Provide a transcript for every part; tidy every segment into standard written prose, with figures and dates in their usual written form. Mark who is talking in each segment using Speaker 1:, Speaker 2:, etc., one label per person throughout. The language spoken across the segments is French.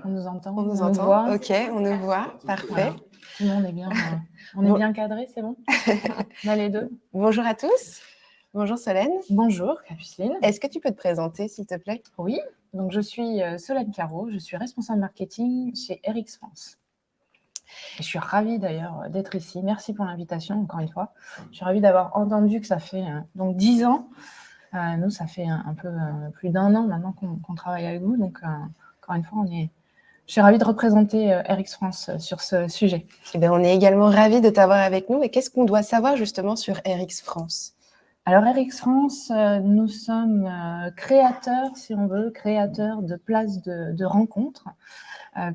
Speaker 1: on nous entend,
Speaker 2: On nous
Speaker 1: on nous
Speaker 2: entend.
Speaker 1: voit.
Speaker 2: Ok, on nous voit. Parfait.
Speaker 1: Voilà. Tout le monde est bien, on est bien cadré, c'est bon? On a les deux.
Speaker 2: Bonjour à tous. Bonjour Solène.
Speaker 1: Bonjour Capucine.
Speaker 2: Est-ce que tu peux te présenter, s'il te plaît?
Speaker 1: Oui, donc je suis Solène Caro, je suis responsable marketing chez RX France. Et je suis ravie d'ailleurs d'être ici. Merci pour l'invitation, encore une fois. Je suis ravie d'avoir entendu que ça fait donc 10 ans. Nous, ça fait un peu plus d'1 an maintenant qu'on travaille avec vous. Donc, encore une fois, je suis ravie de représenter RX France sur ce sujet.
Speaker 2: Eh bien, on est également ravis de t'avoir avec nous. Et qu'est-ce qu'on doit savoir justement sur RX France?
Speaker 1: Alors, RX France, nous sommes créateurs, si on veut, créateurs de places de rencontres,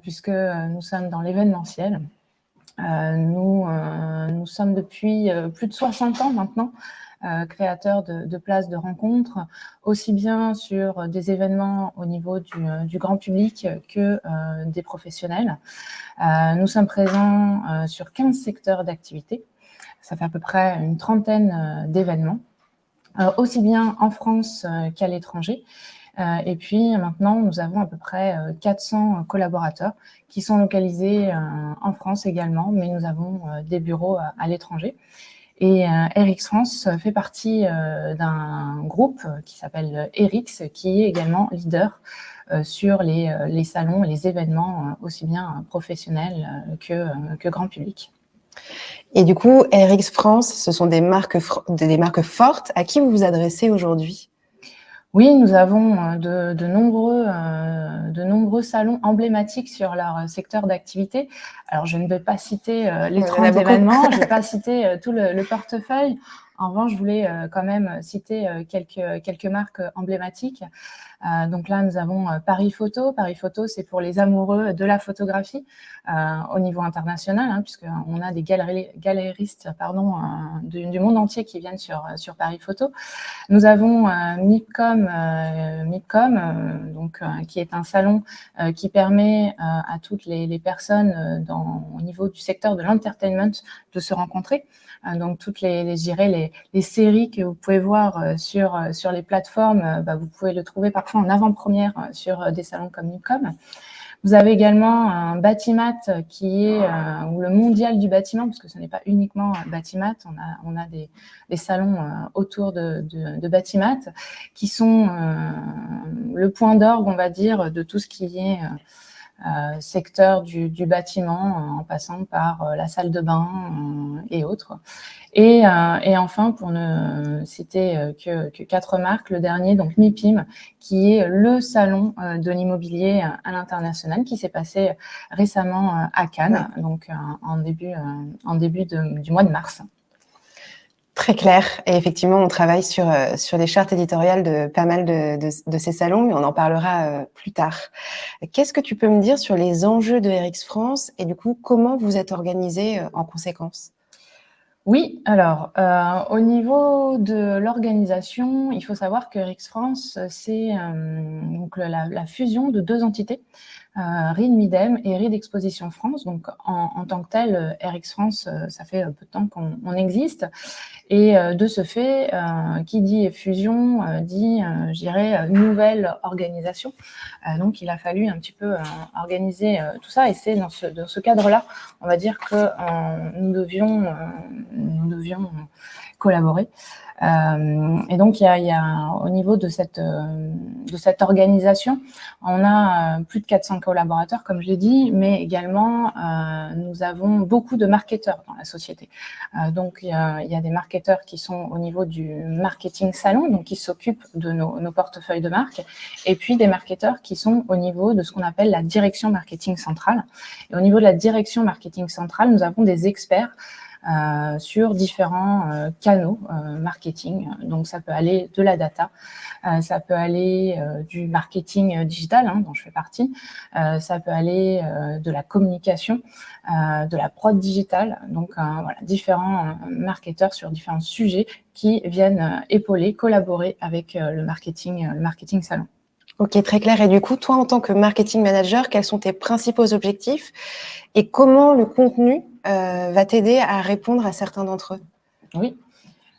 Speaker 1: puisque nous sommes dans l'événementiel. Nous sommes depuis plus de 60 ans maintenant créateurs de places de rencontres, aussi bien sur des événements au niveau du grand public que des professionnels. Nous sommes présents sur 15 secteurs d'activité. Ça fait à peu près une trentaine d'événements, aussi bien en France qu'à l'étranger. Et puis maintenant, nous avons à peu près 400 collaborateurs qui sont localisés en France également, mais nous avons des bureaux à l'étranger. Et RX France fait partie d'un groupe qui s'appelle RX, qui est également leader sur les salons et les événements aussi bien professionnels que grand public.
Speaker 2: Et du coup, RX France, ce sont des marques fortes. À qui vous vous adressez aujourd'hui?
Speaker 1: Oui, nous avons de nombreux salons emblématiques sur leur secteur d'activité. Alors, je ne vais pas citer les 30 événements, je ne vais pas citer tout le portefeuille. En revanche, je voulais quand même citer quelques marques emblématiques. Donc là, nous avons Paris Photo. Paris Photo, c'est pour les amoureux de la photographie au niveau international, hein, puisqu'on a des galéristes du monde entier qui viennent sur Paris Photo. Nous avons MIPCOM, qui est un salon qui permet à toutes les personnes au niveau du secteur de l'entertainment de se rencontrer. Donc toutes les séries que vous pouvez voir sur les plateformes, vous pouvez le trouver parfois en avant-première sur des salons comme MIPCOM. Vous avez également un Batimat qui est ou le mondial du bâtiment, parce que ce n'est pas uniquement Batimat, on a des salons autour de Batimat qui sont le point d'orgue, on va dire, de tout ce qui est secteur du bâtiment, en passant par la salle de bain et autres. Et enfin, pour ne citer que 4 marques, le dernier, donc MIPIM, qui est le salon de l'immobilier à l'international, qui s'est passé récemment à Cannes, donc en début du mois de mars.
Speaker 2: Très clair. Et effectivement, on travaille sur les chartes éditoriales de pas mal de ces salons, mais on en parlera plus tard. Qu'est-ce que tu peux me dire sur les enjeux de RX France et du coup, comment vous êtes organisé en conséquence?
Speaker 1: Oui, alors au niveau de l'organisation, il faut savoir que RX France, c'est donc la fusion de 2 entités, RID Midem et RID Exposition France. Donc en tant que tel, RX France, ça fait peu de temps qu'on existe. Et de ce fait, qui dit fusion, dit, je dirais, nouvelle organisation. Donc il a fallu un petit peu organiser tout ça, et c'est dans ce cadre-là, on va dire que nous devions collaborer. Et donc, il y a au niveau de cette organisation, on a plus de 400 collaborateurs, comme je l'ai dit, mais également, nous avons beaucoup de marketeurs dans la société. Donc, il y a des marketeurs qui sont au niveau du marketing salon, donc qui s'occupent de nos portefeuilles de marques, et puis des marketeurs qui sont au niveau de ce qu'on appelle la direction marketing centrale. Et au niveau de la direction marketing centrale, nous avons des experts sur différents canaux marketing. Donc, ça peut aller de la data, ça peut aller du marketing digital, hein, dont je fais partie, ça peut aller de la communication, de la prod digitale. Donc, voilà, différents marketeurs sur différents sujets qui viennent épauler, collaborer avec le marketing salon.
Speaker 2: Ok, très clair. Et du coup, toi, en tant que marketing manager, quels sont tes principaux objectifs et comment le contenu va t'aider à répondre à certains d'entre eux?
Speaker 1: Oui.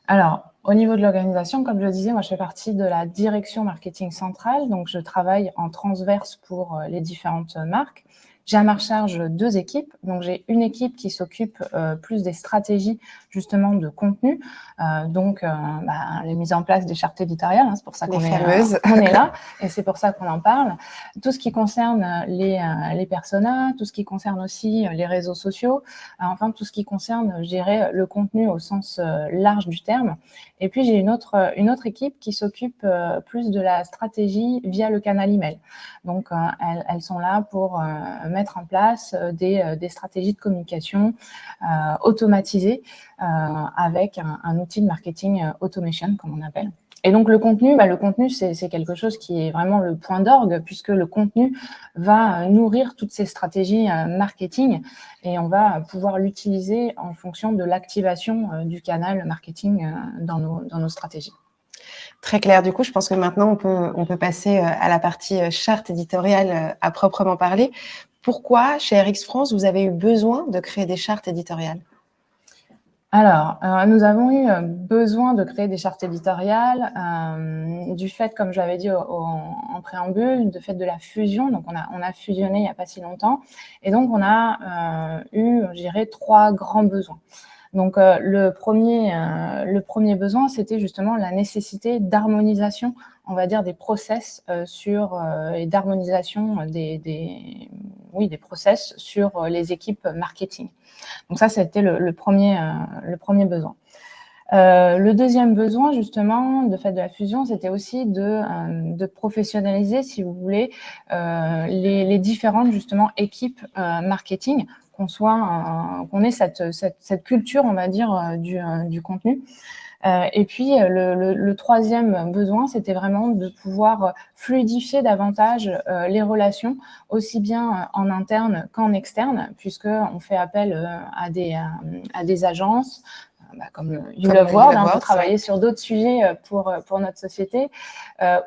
Speaker 1: Alors, Au niveau de l'organisation, comme je le disais, moi, je fais partie de la direction marketing centrale, donc je travaille en transverse pour les différentes marques. J'ai à ma charge 2 équipes, donc j'ai une équipe qui s'occupe plus des stratégies justement de contenu, les mises en place des chartes éditoriales, hein, c'est pour ça qu'on est là et c'est pour ça qu'on en parle. Tout ce qui concerne les personas, tout ce qui concerne aussi les réseaux sociaux, enfin tout ce qui concerne, je dirais, le contenu au sens large du terme. Et puis j'ai une autre équipe qui s'occupe plus de la stratégie via le canal email. Donc elles sont là pour mettre en place des stratégies de communication automatisées avec un outil de marketing automation, comme on appelle. Et donc le contenu, c'est quelque chose qui est vraiment le point d'orgue, puisque le contenu va nourrir toutes ces stratégies marketing et on va pouvoir l'utiliser en fonction de l'activation du canal marketing dans nos stratégies.
Speaker 2: Très clair. Du coup, je pense que maintenant, on peut passer à la partie charte éditoriale à proprement parler. Pourquoi, chez RX France, vous avez eu besoin de créer des chartes éditoriales ?
Speaker 1: Alors, nous avons eu besoin de créer des chartes éditoriales du fait, comme je l'avais dit en préambule, du fait de la fusion. Donc, on a fusionné il n'y a pas si longtemps. Et donc, on a eu, je dirais, 3 grands besoins. Donc, le premier besoin, c'était justement la nécessité d'harmonisation, on va dire, des process et d'harmonisation des process sur les équipes marketing. Donc ça, c'était le premier besoin. Le deuxième besoin, justement, de fait de la fusion, c'était aussi de professionnaliser, si vous voulez, les différentes, justement, équipes marketing, qu'on ait cette culture, on va dire, du contenu. Et puis, le troisième besoin, c'était vraiment de pouvoir fluidifier davantage les relations, aussi bien en interne qu'en externe, puisqu'on fait appel à des agences, comme You Love World, pour travailler sur d'autres sujets pour notre société,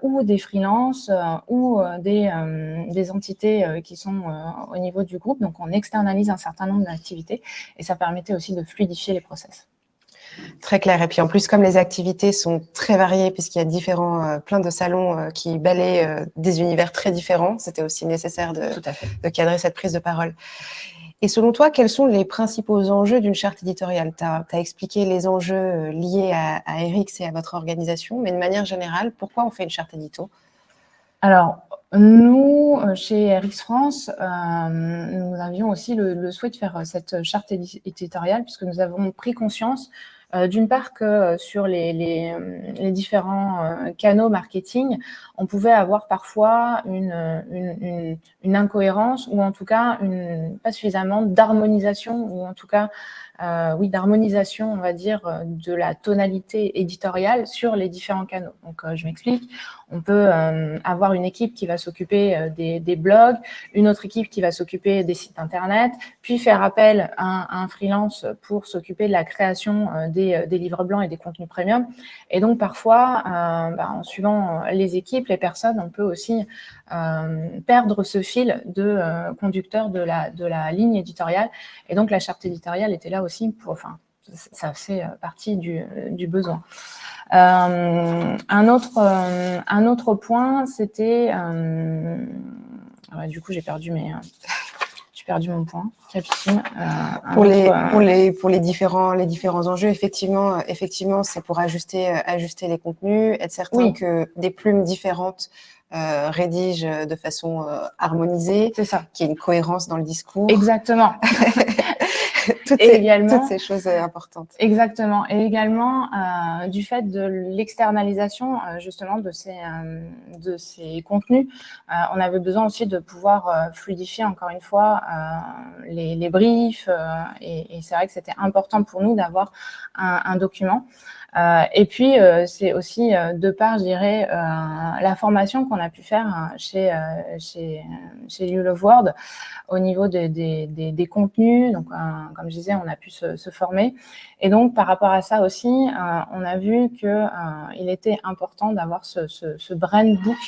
Speaker 1: ou des freelances, ou des entités qui sont au niveau du groupe. Donc, on externalise un certain nombre d'activités et ça permettait aussi de fluidifier les process.
Speaker 2: Très clair. Et puis en plus, comme les activités sont très variées, puisqu'il y a plein de salons qui balayent des univers très différents, c'était aussi nécessaire de cadrer cette prise de parole. Et selon toi, quels sont les principaux enjeux d'une charte éditoriale ? Tu as expliqué les enjeux liés à RX et à votre organisation, mais de manière générale, pourquoi on fait une charte édito ?
Speaker 1: Alors, nous, chez RX France, nous avions aussi le souhait de faire cette charte éditoriale, puisque nous avons pris conscience d'une part que sur les différents canaux marketing, on pouvait avoir parfois une incohérence ou en tout cas pas suffisamment d'harmonisation ou en tout cas d'harmonisation, on va dire, de la tonalité éditoriale sur les différents canaux. Donc, je m'explique. On peut avoir une équipe qui va s'occuper des blogs, une autre équipe qui va s'occuper des sites internet, puis faire appel à un freelance pour s'occuper de la création des livres blancs et des contenus premium. Et donc, parfois, en suivant les équipes, les personnes, on peut aussi perdre ce fil de conducteur de la ligne éditoriale. Et donc, la charte éditoriale était là aussi ça fait partie du besoin. Un autre point, c'était... du coup, j'ai perdu mon point. Capucine.
Speaker 2: Pour les différents enjeux, effectivement, c'est pour ajuster les contenus, être certain que des plumes différentes rédigent de façon harmonisée,
Speaker 1: c'est ça,
Speaker 2: qu'il y ait une cohérence dans le discours.
Speaker 1: Exactement.
Speaker 2: toutes ces choses importantes.
Speaker 1: Exactement. Et également, du fait de l'externalisation, justement, de ces contenus, on avait besoin aussi de pouvoir fluidifier, encore une fois, les briefs. Et c'est vrai que c'était important pour nous d'avoir un document. Et puis, c'est aussi de par, je dirais, la formation qu'on a pu faire chez You Love World au niveau des contenus. Donc, comme je disais, on a pu se former. Et donc, par rapport à ça aussi, on a vu qu'il était important d'avoir ce brand book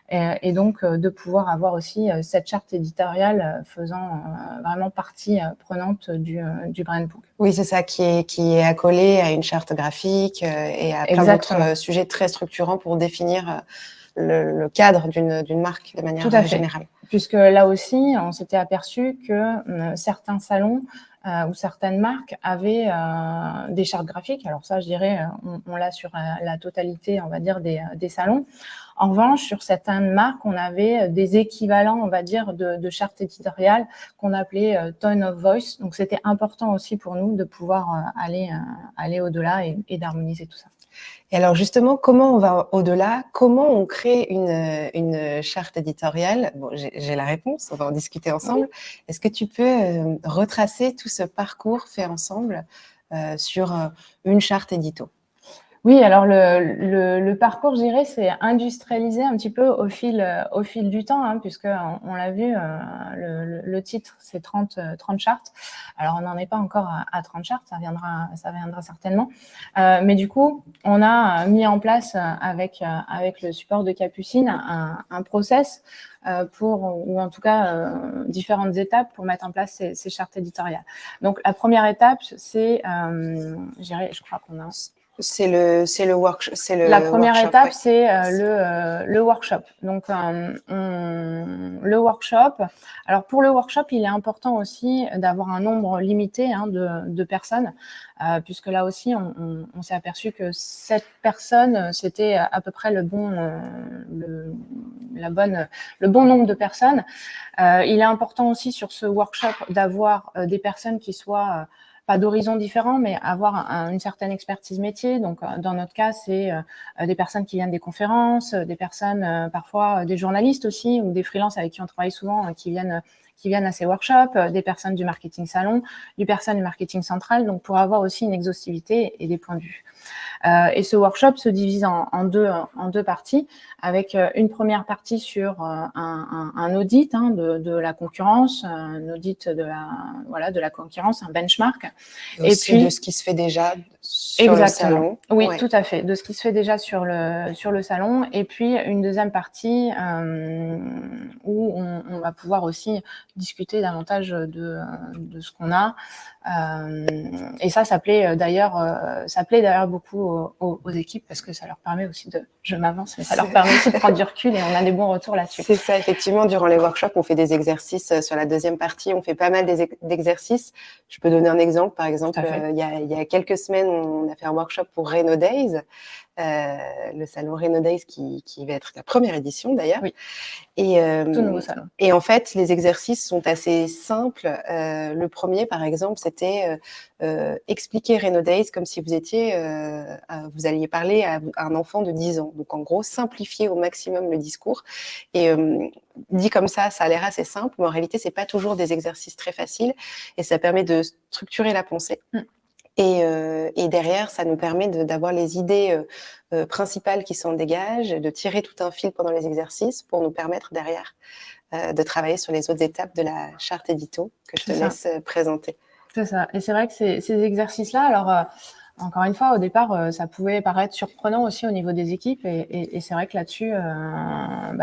Speaker 1: et donc de pouvoir avoir aussi cette charte éditoriale faisant vraiment partie prenante du brand book.
Speaker 2: Oui, c'est ça, qui est accolé à une charte graphique et à plein
Speaker 1: Exactement.
Speaker 2: d'autres sujets très structurants pour définir le cadre d'une marque de manière
Speaker 1: Tout à fait.
Speaker 2: générale.
Speaker 1: Puisque là aussi, on s'était aperçu que certains salons ou certaines marques avaient des chartes graphiques. Alors ça, je dirais, on l'a sur la totalité, on va dire, des salons. En revanche, sur certaines marques, on avait des équivalents, on va dire, de chartes éditoriales qu'on appelait tone of voice. Donc, c'était important aussi pour nous de pouvoir aller au-delà et d'harmoniser tout ça.
Speaker 2: Et alors justement, comment on va au-delà? Comment on crée une charte éditoriale? Bon, j'ai la réponse, on va en discuter ensemble.
Speaker 1: Oui.
Speaker 2: Est-ce que tu peux retracer tout ce parcours fait ensemble sur une charte édito?
Speaker 1: Oui, alors le parcours, je dirais, c'est industrialisé un petit peu au fil du temps, hein, puisque on l'a vu, le titre, c'est 30 chartes. Alors, on n'en est pas encore à 30 chartes, ça viendra certainement. Mais du coup, on a mis en place avec le support de Capucine un process ou en tout cas différentes étapes pour mettre en place ces chartes éditoriales. Donc, la première étape, c'est, je crois qu'on a...
Speaker 2: C'est le workshop.
Speaker 1: La première étape,
Speaker 2: ouais.
Speaker 1: c'est le workshop. Donc, le workshop. Alors, pour le workshop, il est important aussi d'avoir un nombre limité de personnes, puisque là aussi, on s'est aperçu que 7 personnes, c'était à peu près le bon nombre de personnes. Il est important aussi sur ce workshop d'avoir des personnes qui soient pas d'horizons différents, mais avoir une certaine expertise métier. Donc, dans notre cas, c'est des personnes qui viennent des conférences, des personnes, parfois des journalistes aussi, ou des freelances avec qui on travaille souvent, qui viennent à ces workshops, des personnes du marketing salon, des personnes du marketing central, donc pour avoir aussi une exhaustivité et des points de vue. Et ce workshop se divise en deux parties, avec une première partie sur un audit de la concurrence, un audit de la concurrence, un benchmark.
Speaker 2: Et aussi puis, de ce qui se fait déjà sur le salon.
Speaker 1: Oui, ouais. Tout à fait, de ce qui se fait déjà sur le salon. Et puis, une deuxième partie où on va pouvoir aussi discuter davantage de ce qu'on a. Et ça plaît d'ailleurs beaucoup aux équipes, parce que ça leur permet aussi je m'avance, mais ça leur permet aussi de prendre du recul, et on a des bons retours là-dessus.
Speaker 2: C'est ça, effectivement, durant les workshops, on fait des exercices. Sur la deuxième partie, on fait pas mal d'exercices. Je peux donner un exemple. Par exemple, il y a quelques semaines, on a fait un workshop pour Reno Days, le salon Reno Days qui va être la première édition d'ailleurs.
Speaker 1: Oui. Tout nouveau salon.
Speaker 2: Et en fait, les exercices sont assez simples. Le premier, par exemple, c'était expliquer Reno Days comme si vous alliez parler à un enfant de 10 ans. Donc, en gros, simplifier au maximum le discours. Et dit comme ça a l'air assez simple, mais en réalité, c'est pas toujours des exercices très faciles. Et ça permet de structurer la pensée. Et derrière, ça nous permet d'avoir les idées principales qui s'en dégagent, de tirer tout un fil pendant les exercices pour nous permettre derrière de travailler sur les autres étapes de la charte édito que je te laisse présenter.
Speaker 1: C'est ça. Et c'est vrai que ces exercices-là, alors encore une fois, au départ, ça pouvait paraître surprenant aussi au niveau des équipes, et c'est vrai que là-dessus,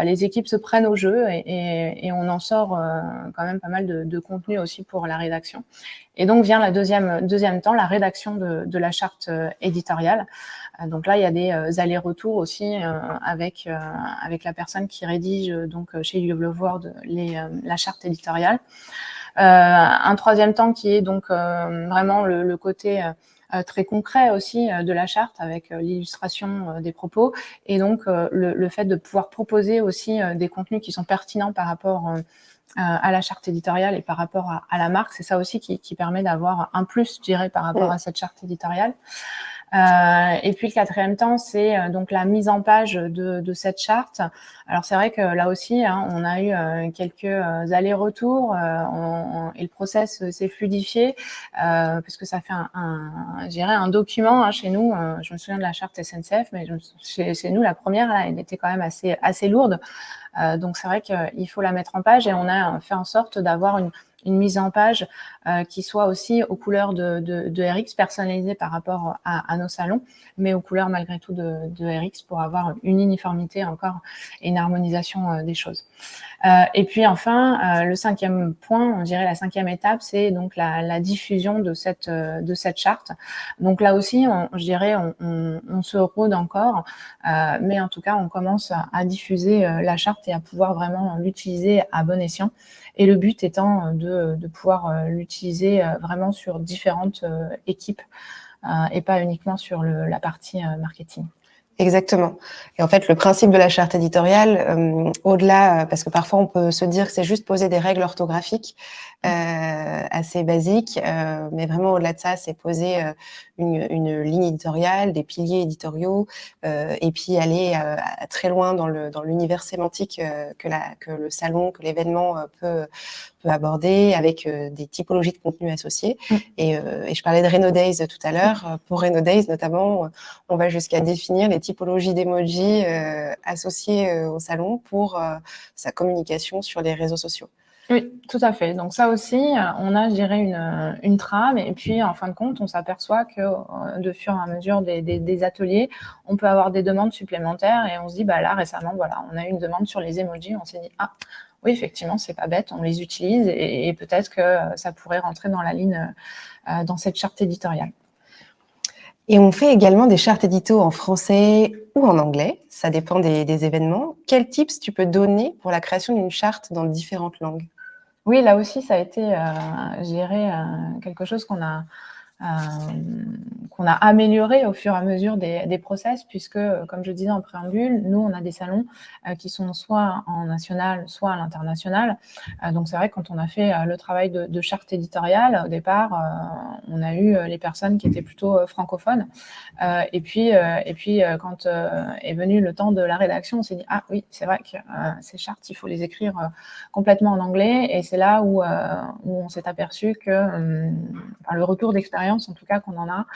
Speaker 1: les équipes se prennent au jeu, et on en sort quand même pas mal de contenu aussi pour la rédaction. Et donc vient la deuxième temps, la rédaction de la charte éditoriale. Donc là, il y a des allers-retours aussi avec la personne qui rédige donc chez You Love World la charte éditoriale. Un troisième temps qui est donc vraiment le côté très concret aussi de la charte, avec l'illustration des propos, et donc le fait de pouvoir proposer aussi des contenus qui sont pertinents par rapport à la charte éditoriale et par rapport à la marque. C'est ça aussi qui permet d'avoir un plus, je dirais, par rapport à cette charte éditoriale. Et puis le quatrième temps, c'est donc la mise en page de cette charte. Alors c'est vrai que là aussi, on a eu quelques allers-retours et le process s'est fluidifié, parce que ça fait un document chez nous. Je me souviens de la charte SNCF, mais chez nous, la première, là, elle était quand même assez lourde. Donc c'est vrai qu'il faut la mettre en page, et on a fait en sorte d'avoir une mise en page qui soit aussi aux couleurs de RX, personnalisée par rapport à nos salons, mais aux couleurs malgré tout de RX pour avoir une uniformité encore et une harmonisation des choses. Et puis enfin, le 5e point, on dirait la 5e étape, c'est donc la diffusion de cette charte. Donc là aussi, je dirais, on se rôde encore, mais en tout cas, on commence à diffuser la charte et à pouvoir vraiment l'utiliser à bon escient. Et le but étant de pouvoir l'utiliser vraiment sur différentes équipes et pas uniquement sur la partie marketing.
Speaker 2: Exactement. Et en fait, le principe de la charte éditoriale, au-delà, parce que parfois on peut se dire que c'est juste poser des règles orthographiques assez basiques, mais vraiment au-delà de ça, c'est poser une ligne éditoriale, des piliers éditoriaux, et puis aller très loin dans l'univers sémantique que le salon, que l'événement peut aborder, avec des typologies de contenus associés. Et je parlais de Reno Days tout à l'heure. Pour Reno Days, notamment, on va jusqu'à définir les typologies d'emojis associées au salon pour sa communication sur les réseaux sociaux.
Speaker 1: Oui, tout à fait. Donc ça aussi, on a, je dirais, une trame, et puis en fin de compte, on s'aperçoit que de fur et à mesure des ateliers, on peut avoir des demandes supplémentaires, et on se dit, bah là récemment, voilà, on a eu une demande sur les emojis, on s'est dit, ah oui, effectivement, c'est pas bête, on les utilise, et peut-être que ça pourrait rentrer dans la ligne, dans cette charte éditoriale.
Speaker 2: Et on fait également des chartes édito en français ou en anglais, ça dépend des événements. Quels tips tu peux donner pour la création d'une charte dans différentes langues ?
Speaker 1: Oui, là aussi, ça a été, je dirais, quelque chose qu'on a amélioré au fur et à mesure des process, puisque, comme je disais en préambule, nous, on a des salons qui sont soit en national, soit à l'international. Donc, c'est vrai que quand on a fait le travail de charte éditoriale, au départ, on a eu les personnes qui étaient plutôt francophones. Et puis, quand est venu le temps de la rédaction, on s'est dit, ah oui, c'est vrai que ces chartes, il faut les écrire complètement en anglais. Et c'est là où on s'est aperçu que le retour d'expérience, en tout cas, qu'on en a,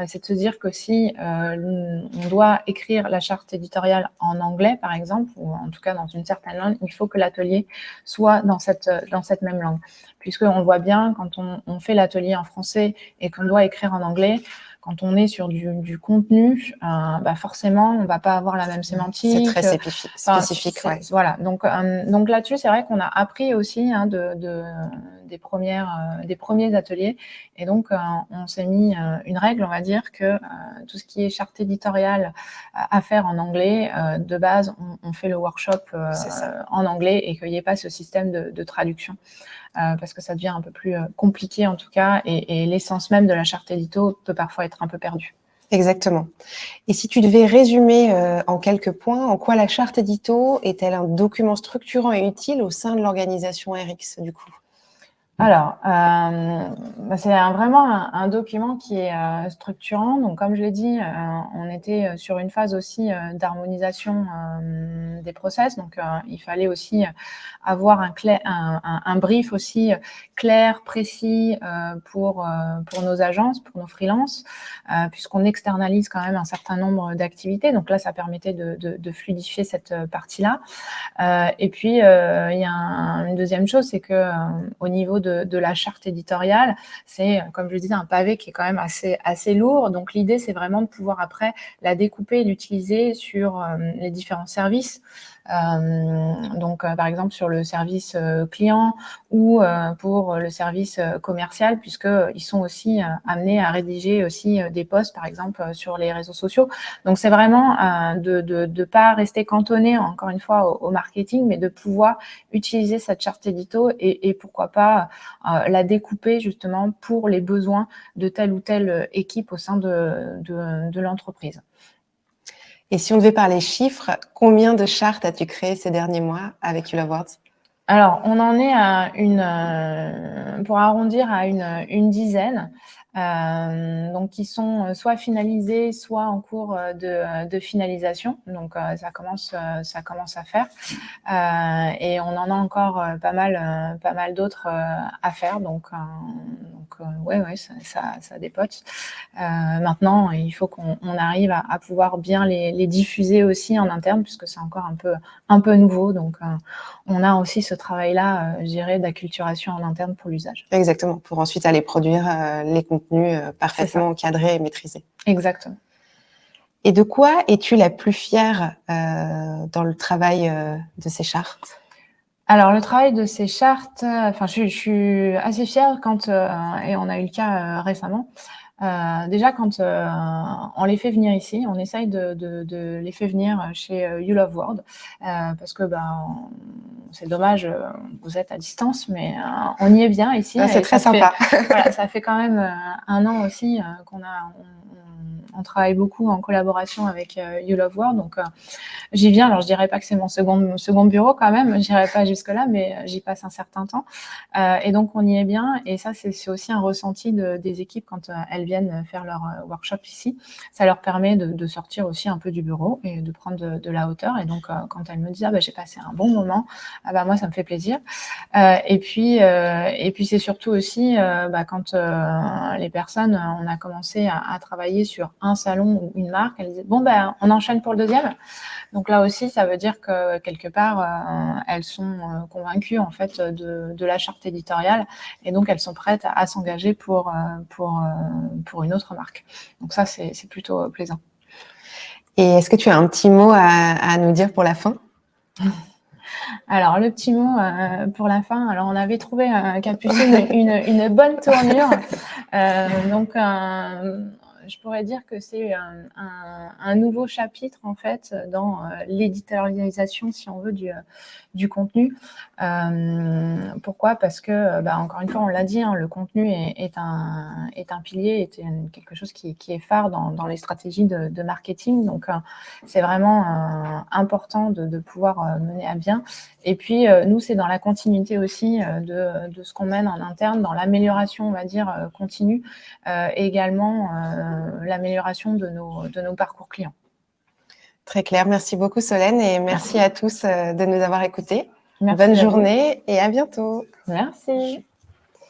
Speaker 1: c'est de se dire que si on doit écrire la charte éditoriale en anglais, par exemple, ou en tout cas dans une certaine langue, il faut que l'atelier soit dans cette même langue. Puisqu'on le voit bien, quand on fait l'atelier en français et qu'on doit écrire en anglais, quand on est sur du contenu, forcément, on ne va pas avoir la même sémantique.
Speaker 2: C'est très spécifique, ouais.
Speaker 1: Voilà. Donc là-dessus, c'est vrai qu'on a appris aussi des premiers ateliers. Et donc, on s'est mis une règle, on va dire, que tout ce qui est charte éditoriale à faire en anglais, de base, on fait le workshop en anglais, et qu'il n'y ait pas ce système de traduction. Parce que ça devient un peu plus compliqué en tout cas, et l'essence même de la charte édito peut parfois être un peu perdue.
Speaker 2: Exactement. Et si tu devais résumer en quelques points, en quoi la charte édito est-elle un document structurant et utile au sein de l'organisation RX du coup ?
Speaker 1: Alors, c'est vraiment un document qui est structurant. Donc, comme je l'ai dit, on était sur une phase aussi d'harmonisation des process. Donc, il fallait aussi avoir un brief aussi clair, précis pour nos agences, pour nos freelances, puisqu'on externalise quand même un certain nombre d'activités. Donc là, ça permettait de fluidifier cette partie-là. Et puis, il y a une deuxième chose, c'est que au niveau de la charte éditoriale, c'est, comme je le disais, un pavé qui est quand même assez lourd. Donc, l'idée, c'est vraiment de pouvoir après la découper et l'utiliser sur les différents services. Donc, par exemple, sur le service client ou pour le service commercial, puisqu'ils sont aussi amenés à rédiger aussi des posts, par exemple, sur les réseaux sociaux. Donc, c'est vraiment de pas rester cantonné, encore une fois, au marketing, mais de pouvoir utiliser cette charte édito et pourquoi pas la découper justement pour les besoins de telle ou telle équipe au sein de l'entreprise.
Speaker 2: Et si on devait parler chiffres, combien de chartes as-tu créé ces derniers mois avec You Love Words ?
Speaker 1: Alors, on en est à pour arrondir à une dizaine. donc qui sont soit finalisés, soit en cours de finalisation. Donc ça commence à faire. Et on en a encore pas mal d'autres à faire. Donc ouais, ça dépote. Maintenant, il faut qu'on arrive à pouvoir bien les diffuser aussi en interne, puisque c'est encore un peu nouveau. Donc on a aussi ce travail-là, je dirais, d'acculturation en interne pour l'usage.
Speaker 2: Exactement, pour ensuite aller produire les contenus parfaitement encadrés et maîtrisés.
Speaker 1: Exactement.
Speaker 2: Et de quoi es-tu la plus fière dans le travail de ces chartes?
Speaker 1: Alors le travail de ces chartes, enfin je suis assez fière quand et on a eu le cas récemment. Déjà quand on les fait venir ici, on essaye de les faire venir chez You Love World, parce que c'est dommage, vous êtes à distance, mais on y est bien ici.
Speaker 2: C'est très sympa.
Speaker 1: Voilà, ça fait quand même 1 an aussi on travaille beaucoup en collaboration avec You Love World, donc j'y viens. Alors je dirais pas que c'est mon second bureau quand même, j'irai pas jusque là, mais j'y passe un certain temps, et donc on y est bien. Et ça c'est aussi un ressenti des équipes quand elles viennent faire leur workshop ici. Ça leur permet de sortir aussi un peu du bureau et de prendre de la hauteur. Et donc quand elles me disent j'ai passé un bon moment, moi ça me fait plaisir. Et puis c'est surtout aussi quand les personnes, on a commencé à travailler sur un salon ou une marque, elles disaient on enchaîne pour le deuxième. Donc là aussi, ça veut dire que quelque part, elles sont convaincues en fait de la charte éditoriale, et donc elles sont prêtes à s'engager pour une autre marque. Donc ça, c'est plutôt plaisant.
Speaker 2: Et est-ce que tu as un petit mot à nous dire pour la fin?
Speaker 1: Alors, le petit mot pour la fin. Alors, on avait trouvé Capucine une bonne tournure. Donc, je pourrais dire que c'est un nouveau chapitre en fait dans l'éditorialisation, si on veut, du contenu. Pourquoi? Parce que, encore une fois, on l'a dit, le contenu est un pilier, est quelque chose qui est phare dans les stratégies de marketing. Donc, c'est vraiment important de pouvoir mener à bien. Et puis, nous, c'est dans la continuité aussi de ce qu'on mène en interne, dans l'amélioration, on va dire, continue, et également l'amélioration de nos parcours clients.
Speaker 2: Très clair. Merci beaucoup, Solène, et merci à tous de nous avoir écoutés.
Speaker 1: Merci.
Speaker 2: Bonne journée et à bientôt.
Speaker 1: Merci.